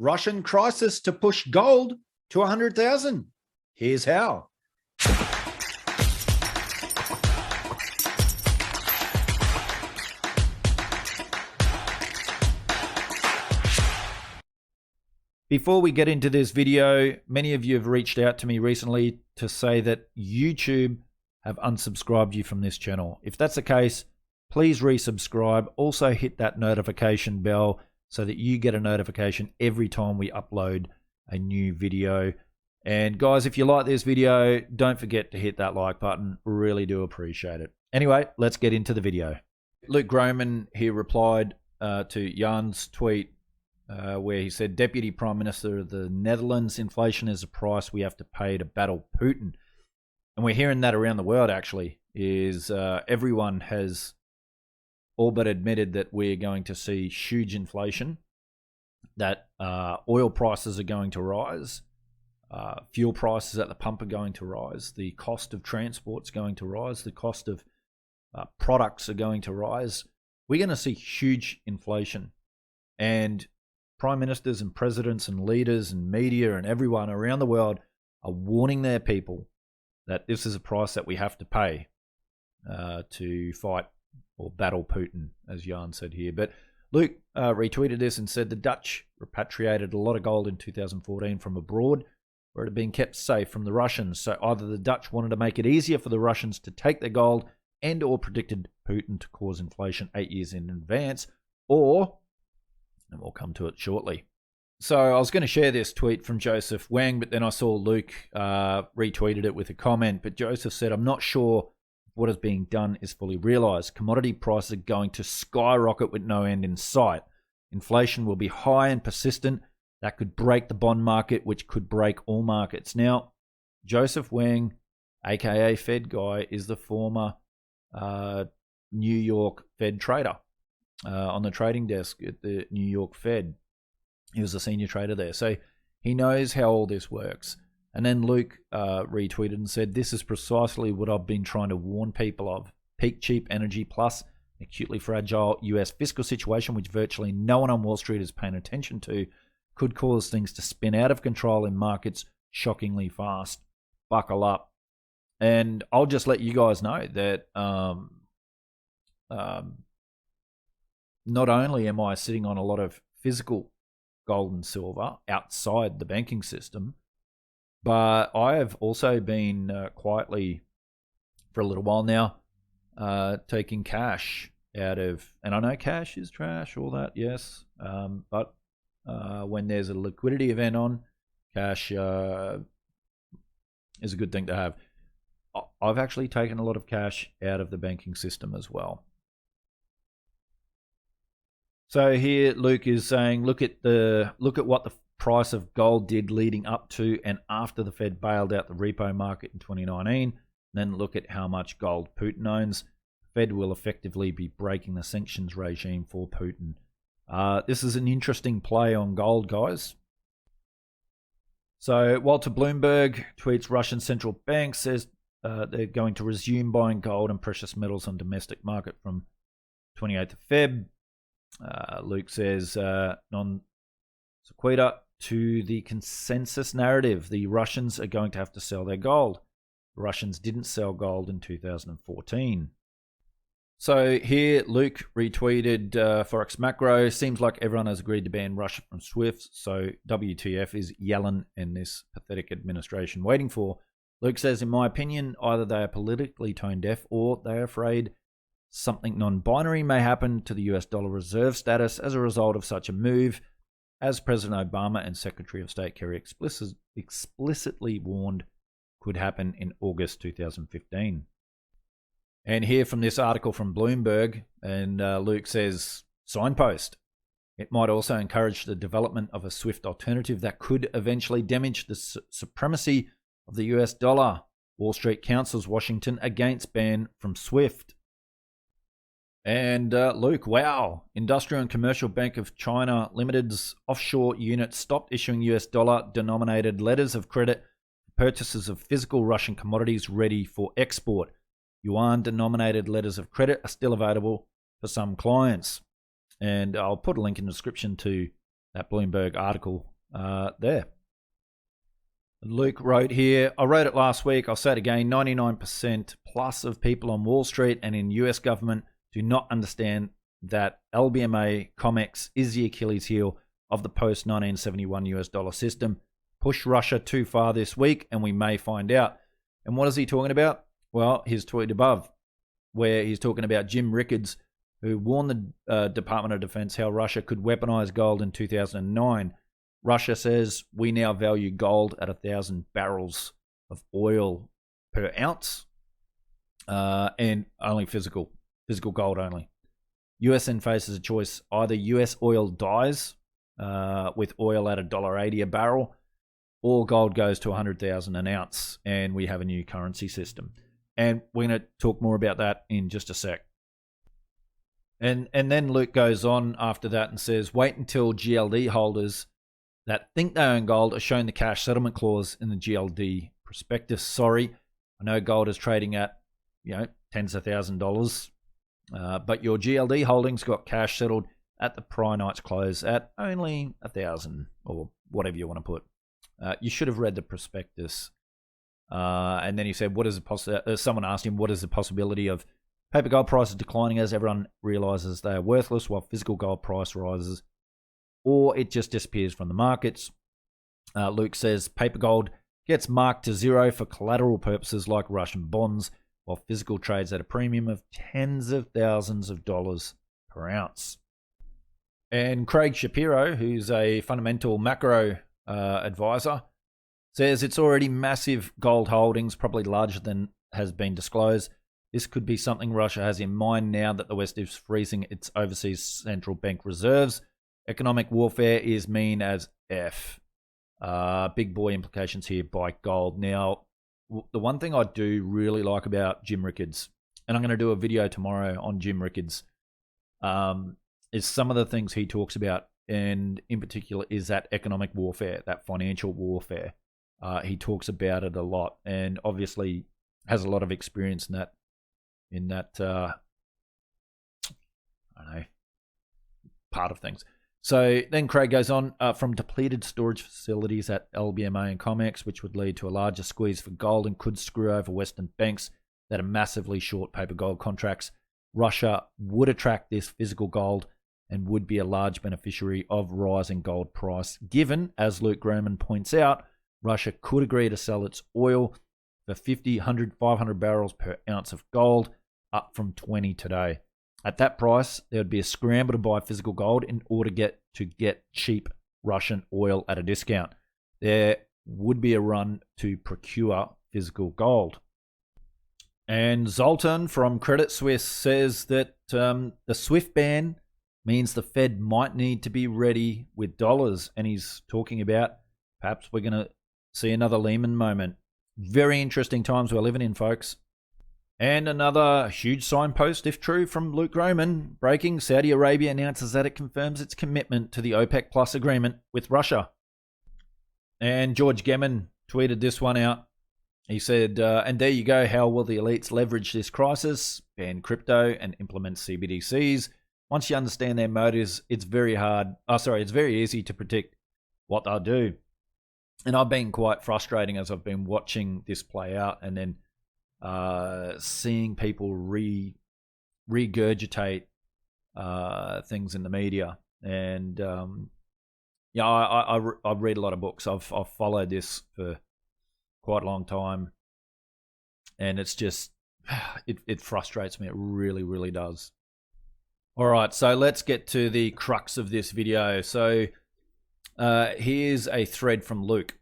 Russian crisis to push gold to 100,000. Here's how. Before we get into this video, many of you have reached out to me recently to say that YouTube have unsubscribed you from this channel. If that's the case, please resubscribe. Also hit that notification bell so that you get a notification every time we upload a new video. And guys, if you like this video, don't forget to hit that like button. Really do appreciate it. Anyway, let's get into the video. Luke Gromen here replied to Jan's tweet where he said, Deputy Prime Minister of the Netherlands, inflation is a price we have to pay to battle Putin. And we're hearing that around the world, actually, is everyone has all but admitted that we're going to see huge inflation, that oil prices are going to rise, fuel prices at the pump are going to rise, the cost of transport's going to rise, the cost of products are going to rise. We're going to see huge inflation. And prime ministers and presidents and leaders and media and everyone around the world are warning their people that this is a price that we have to pay to fight or battle Putin, as Jan said here. But Luke retweeted this and said the Dutch repatriated a lot of gold in 2014 from abroad where it had been kept safe from the Russians. So either the Dutch wanted to make it easier for the Russians to take their gold and or predicted Putin to cause inflation 8 years in advance, or, and we'll come to it shortly. So I was going to share this tweet from Joseph Wang, but then I saw Luke retweeted it with a comment. But Joseph said, I'm not sure what is being done is fully realized. Commodity prices are going to skyrocket with no end in sight. Inflation will be high and persistent. That could break the bond market, which could break all markets. Now, Joseph Wang, aka Fed guy, is the former New York Fed trader on the trading desk at the New York Fed. He was a senior trader there. So he knows how all this works. And then Luke retweeted and said, this is precisely what I've been trying to warn people of. Peak cheap energy plus acutely fragile US fiscal situation, which virtually no one on Wall Street is paying attention to, could cause things to spin out of control in markets shockingly fast. Buckle up. And I'll just let you guys know that not only am I sitting on a lot of physical gold and silver outside the banking system, but I have also been quietly for a little while now taking cash out of, and I know cash is trash, all that, yes, but when there's a liquidity event on, cash is a good thing to have. I've actually taken a lot of cash out of the banking system as well. So here Luke is saying, look at what the price of gold did leading up to and after the Fed bailed out the repo market in 2019. Then look at how much gold Putin owns. The Fed will effectively be breaking the sanctions regime for Putin. This is an interesting play on gold, guys. So Walter Bloomberg tweets Russian central bank says they're going to resume buying gold and precious metals on domestic market from 28th of Feb. Luke says, non sequitur to the consensus narrative, the Russians are going to have to sell their gold. The Russians didn't sell gold in 2014. So here, Luke retweeted Forex Macro. Seems like everyone has agreed to ban Russia from SWIFT. So WTF is Yellen and this pathetic administration waiting for? Luke says, in my opinion, either they are politically tone deaf or they are afraid something non-binary may happen to the US dollar reserve status as a result of such a move, as President Obama and Secretary of State Kerry explicitly warned could happen in August 2015. And here from this article from Bloomberg, and Luke says, signpost. It might also encourage the development of a SWIFT alternative that could eventually damage the supremacy of the US dollar. Wall Street counsels Washington against ban from SWIFT. And Luke, wow, Industrial and Commercial Bank of China Limited's offshore unit stopped issuing US dollar-denominated letters of credit for purchases of physical Russian commodities ready for export. Yuan-denominated letters of credit are still available for some clients. And I'll put a link in the description to that Bloomberg article there. Luke wrote here, I wrote it last week, I'll say it again, 99% plus of people on Wall Street and in US government do not understand that LBMA COMEX is the Achilles heel of the post-1971 US dollar system. Push Russia too far this week and we may find out. And what is he talking about? Well, his tweet above, where he's talking about Jim Rickards, who warned the Department of Defense how Russia could weaponize gold in 2009. Russia says we now value gold at 1,000 barrels of oil per ounce, and only physical gold only. US then faces a choice: either US oil dies with oil at $1.80 a barrel, or gold goes to 100,000 an ounce, and we have a new currency system. And we're going to talk more about that in just a sec. And then Luke goes on after that and says, wait until GLD holders that think they own gold are shown the cash settlement clause in the GLD prospectus. Sorry, I know gold is trading at, tens of $1,000, but your GLD holdings got cash settled at the prior night's close at only 1,000 or whatever you want to put. You should have read the prospectus. And then he said, someone asked him, what is the possibility of paper gold prices declining as everyone realizes they are worthless while physical gold price rises, or it just disappears from the markets? Luke says paper gold gets marked to zero for collateral purposes like Russian bonds, while physical trades at a premium of tens of thousands of dollars per ounce. And Craig Shapiro, who's a fundamental macro advisor, says it's already massive gold holdings, probably larger than has been disclosed. This could be something Russia has in mind now that the West is freezing its overseas central bank reserves. Economic warfare is mean as F. Big boy implications here by gold. Now, the one thing I do really like about Jim Rickards, and I'm going to do a video tomorrow on Jim Rickards, is some of the things he talks about, and in particular is that economic warfare, that financial warfare. He talks about it a lot, and obviously has a lot of experience in that I don't know, part of things. So then Craig goes on, from depleted storage facilities at LBMA and COMEX, which would lead to a larger squeeze for gold and could screw over Western banks that are massively short paper gold contracts. Russia would attract this physical gold and would be a large beneficiary of rising gold price, given, as Luke Gromen points out, Russia could agree to sell its oil for 50, 100, 500 barrels per ounce of gold, up from 20 today. At that price, there would be a scramble to buy physical gold in order to get cheap Russian oil at a discount. There would be a run to procure physical gold. And Zoltan from Credit Suisse says that the SWIFT ban means the Fed might need to be ready with dollars. And he's talking about perhaps we're going to see another Lehman moment. Very interesting times we're living in, folks. And another huge signpost, if true, from Luke Gromen. Breaking: Saudi Arabia announces that it confirms its commitment to the OPEC Plus agreement with Russia. And George Gemen tweeted this one out. He said, and there you go, how will the elites leverage this crisis? Ban crypto and implement CBDCs. Once you understand their motives, it's very easy to predict what they'll do. And I've been quite frustrating as I've been watching this play out, and then seeing people regurgitate things in the media. And I read a lot of books. I've followed this for quite a long time, and it's just it frustrates me. It really, really does. All right, so let's get to the crux of this video. So here's a thread from Luke.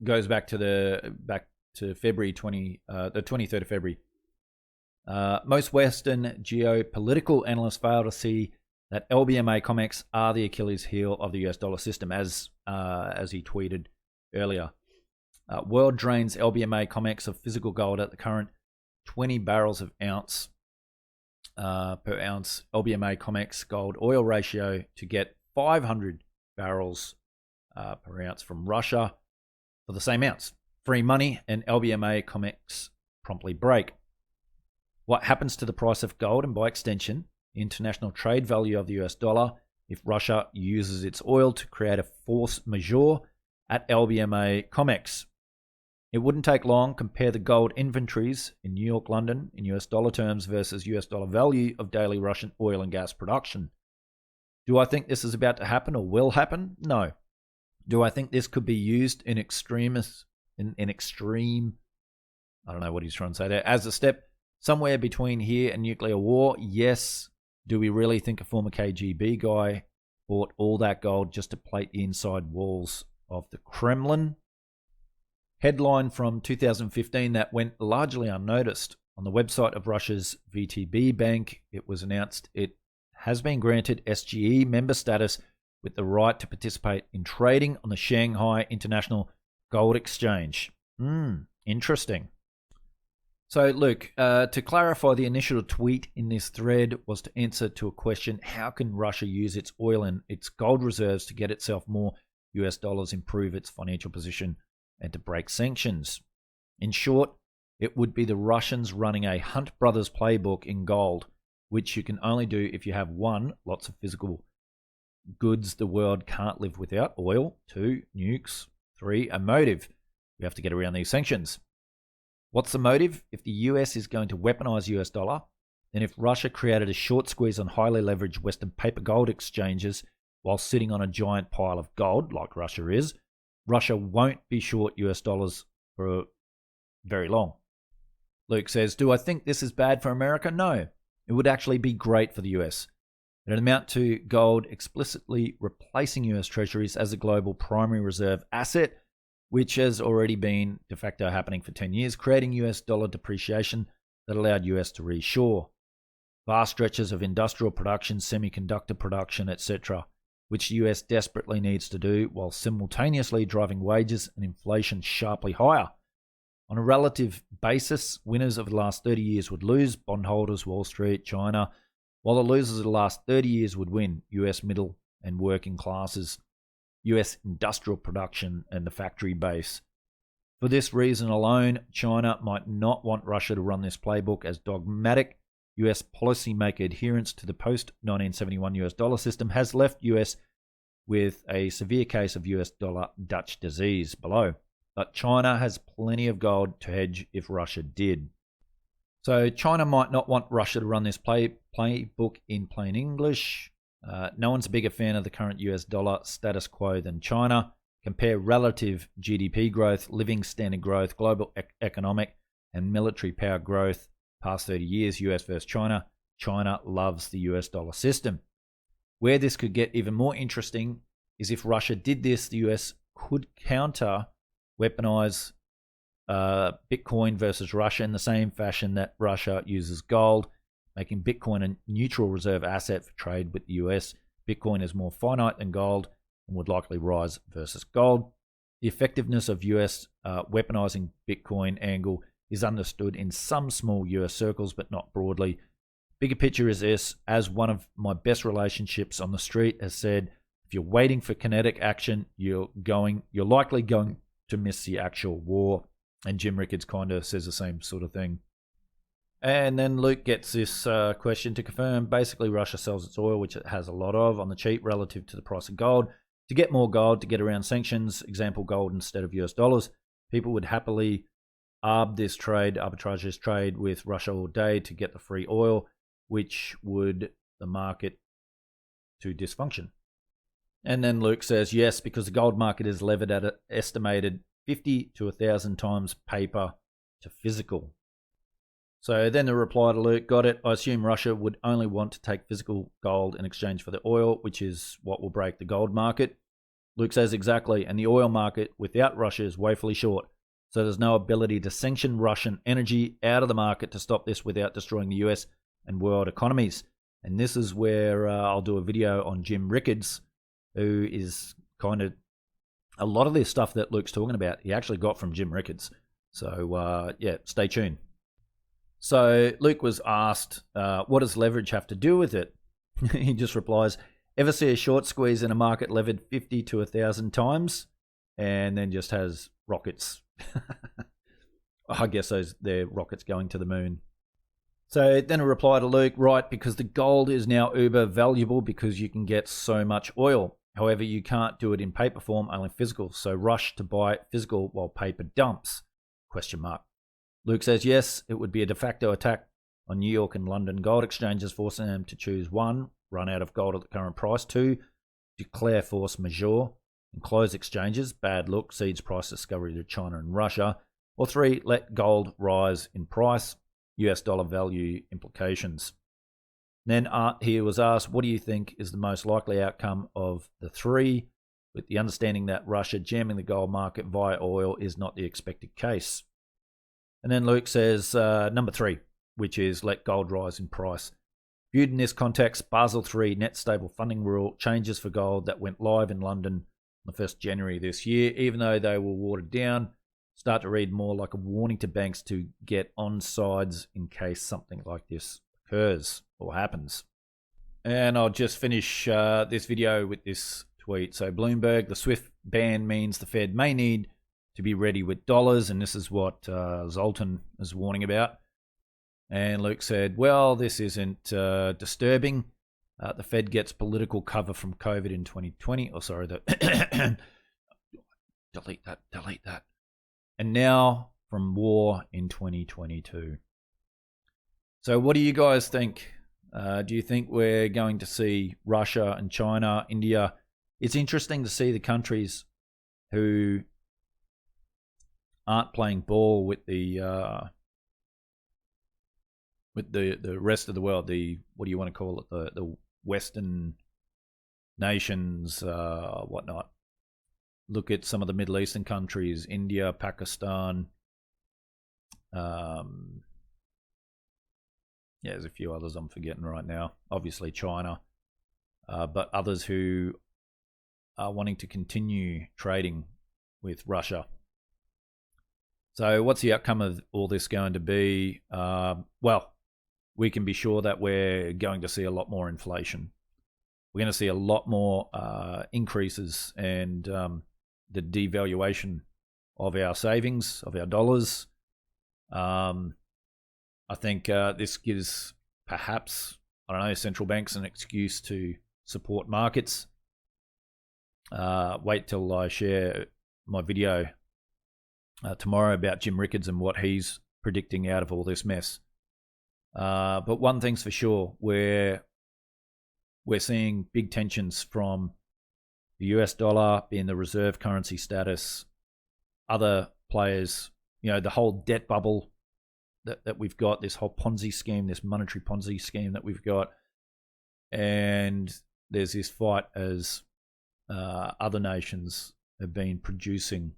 Goes back to February the 23rd of February. Most Western geopolitical analysts fail to see that LBMA COMEX are the Achilles heel of the US dollar system, as he tweeted earlier. World drains LBMA COMEX of physical gold at the current 20 barrels of ounce per ounce LBMA COMEX gold oil ratio to get 500 barrels per ounce from Russia for the same ounce. Free money, and LBMA COMEX promptly break. What happens to the price of gold, and by extension, the international trade value of the US dollar, if Russia uses its oil to create a force majeure at LBMA COMEX. It wouldn't take long. Compare the gold inventories in New York, London, in US dollar terms versus US dollar value of daily Russian oil and gas production. Do I think this is about to happen or will happen? No. Do I think this could be used in extreme, I don't know what he's trying to say there, as a step somewhere between here and nuclear war? Yes. Do we really think a former KGB guy bought all that gold just to plate the inside walls of the Kremlin? Headline from 2015 that went largely unnoticed. On the website of Russia's VTB Bank, it was announced it has been granted SGE member status with the right to participate in trading on the Shanghai International Gold Exchange. Interesting. So, Luke, to clarify, the initial tweet in this thread was to answer to a question: how can Russia use its oil and its gold reserves to get itself more US dollars, improve its financial position, and to break sanctions? In short, it would be the Russians running a Hunt Brothers playbook in gold, which you can only do if you have 1, lots of physical goods the world can't live without, oil; 2, nukes; 3, a motive. We have to get around these sanctions. What's the motive? If the US is going to weaponize US dollar, then if Russia created a short squeeze on highly leveraged Western paper gold exchanges while sitting on a giant pile of gold, like Russia is, Russia won't be short US dollars for very long. Luke says, do I think this is bad for America? No. It would actually be great for the US. It would amount to gold explicitly replacing US treasuries as a global primary reserve asset, which has already been de facto happening for 10 years, creating US dollar depreciation that allowed US to reshore vast stretches of industrial production, semiconductor production, etc., which the US desperately needs to do, while simultaneously driving wages and inflation sharply higher. On a relative basis, winners of the last 30 years would lose: bondholders, Wall Street, China, while the losers of the last 30 years would win: US middle and working classes, US industrial production, and the factory base. For this reason alone, China might not want Russia to run this playbook, as dogmatic US policymaker adherence to the post-1971 US dollar system has left US with a severe case of US dollar Dutch disease below. But China has plenty of gold to hedge if Russia did. So China might not want Russia to run this playbook in plain English. No one's a bigger fan of the current US dollar status quo than China. Compare relative GDP growth, living standard growth, global economic and military power growth past 30 years, US versus China. China loves the US dollar system. Where this could get even more interesting is if Russia did this, the US could counter weaponize Bitcoin versus Russia in the same fashion that Russia uses gold, making Bitcoin a neutral reserve asset for trade with the US. Bitcoin is more finite than gold and would likely rise versus gold. The effectiveness of US weaponizing Bitcoin angle is understood in some small US circles, but not broadly. Bigger picture is this: as one of my best relationships on the street has said, if you're waiting for kinetic action, you're likely going to miss the actual war. And Jim Rickards kind of says the same sort of thing. And then Luke gets this question to confirm. Basically, Russia sells its oil, which it has a lot of, on the cheap relative to the price of gold, to get more gold, to get around sanctions, example, gold instead of US dollars. People would happily arbitrage this trade with Russia all day to get the free oil, which would the market to dysfunction. And then Luke says, yes, because the gold market is levered at an estimated 50 to 1,000 times paper to physical. So then the reply to Luke, got it. I assume Russia would only want to take physical gold in exchange for the oil, which is what will break the gold market. Luke says, exactly. And the oil market without Russia is woefully short. So there's no ability to sanction Russian energy out of the market to stop this without destroying the US and world economies. And this is where I'll do a video on Jim Rickards, who is kind of a lot of this stuff that Luke's talking about, he actually got from Jim Rickards. So, yeah, stay tuned. So Luke was asked, what does leverage have to do with it? He just replies, ever see a short squeeze in a market levered 50 to 1,000 times? And then just has rockets. I guess they're rockets going to the moon. So then a reply to Luke, right, because the gold is now uber valuable because you can get so much oil. However, you can't do it in paper form, only physical. So rush to buy it physical while paper dumps? Question mark. Luke says, yes, it would be a de facto attack on New York and London gold exchanges, forcing them to choose: 1, run out of gold at the current price; 2, declare force majeure and close exchanges, bad look, cedes price discovery to China and Russia; or 3, let gold rise in price, US dollar value implications. Then he was asked, what do you think is the most likely outcome of the 3, with the understanding that Russia jamming the gold market via oil is not the expected case. And then Luke says number 3, which is let gold rise in price. Viewed in this context, Basel III net stable funding rule changes for gold that went live in London on the 1st January this year, even though they were watered down, start to read more like a warning to banks to get on sides in case something like this occurs or happens. And I'll just finish this video with this tweet. So Bloomberg, the SWIFT ban means the Fed may need to be ready with dollars, and this is what Zoltan is warning about. And Luke said, well, this isn't disturbing. The Fed gets political cover from COVID in 2020. Oh, sorry, delete that. And now from war in 2022. So what do you guys think? Do you think we're going to see Russia and China, India? It's interesting to see the countries who aren't playing ball with the rest of the world. What do you want to call it? The Western nations, whatnot. Look at some of the Middle Eastern countries: India, Pakistan. Yeah, there's a few others I'm forgetting right now. Obviously China, but others who are wanting to continue trading with Russia. So what's the outcome of all this going to be? Well, we can be sure that we're going to see a lot more inflation. We're going to see a lot more increases and the devaluation of our savings, of our dollars. I think this gives perhaps, I don't know, central banks an excuse to support markets. Wait till I share my video tomorrow about Jim Rickards and what he's predicting out of all this mess. But one thing's for sure, we're seeing big tensions from the US dollar being the reserve currency status, other players, the whole debt bubble that we've got, this whole Ponzi scheme, this monetary Ponzi scheme that we've got. And there's this fight as other nations have been producing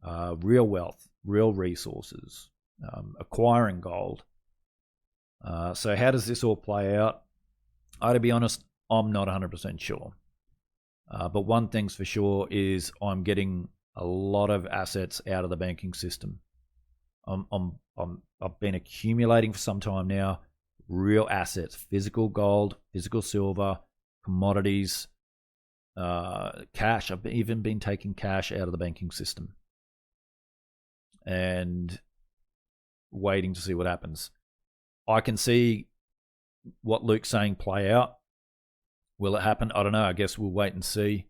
real wealth, real resources, acquiring gold. So how does this all play out? To be honest, I'm not 100% sure. But one thing's for sure is I'm getting a lot of assets out of the banking system. I've been accumulating for some time now, real assets, physical gold, physical silver, commodities, cash. I've even been taking cash out of the banking system and waiting to see what happens. I can see what Luke's saying play out. Will it happen? I don't know. I guess we'll wait and see.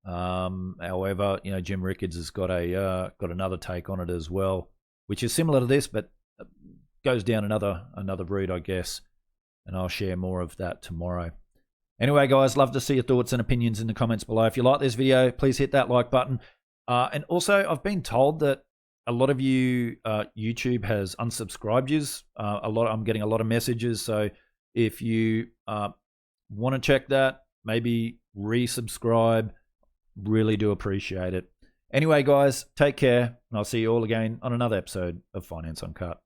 However, Jim Rickards has got another take on it as well, which is similar to this, but goes down another route, I guess. And I'll share more of that tomorrow. Anyway, guys, love to see your thoughts and opinions in the comments below. If you like this video, please hit that like button. And also, I've been told that a lot of you, YouTube has unsubscribed yous. I'm getting a lot of messages. So if you want to check that, maybe resubscribe. Really do appreciate it. Anyway, guys, take care, and I'll see you all again on another episode of Finance Uncut.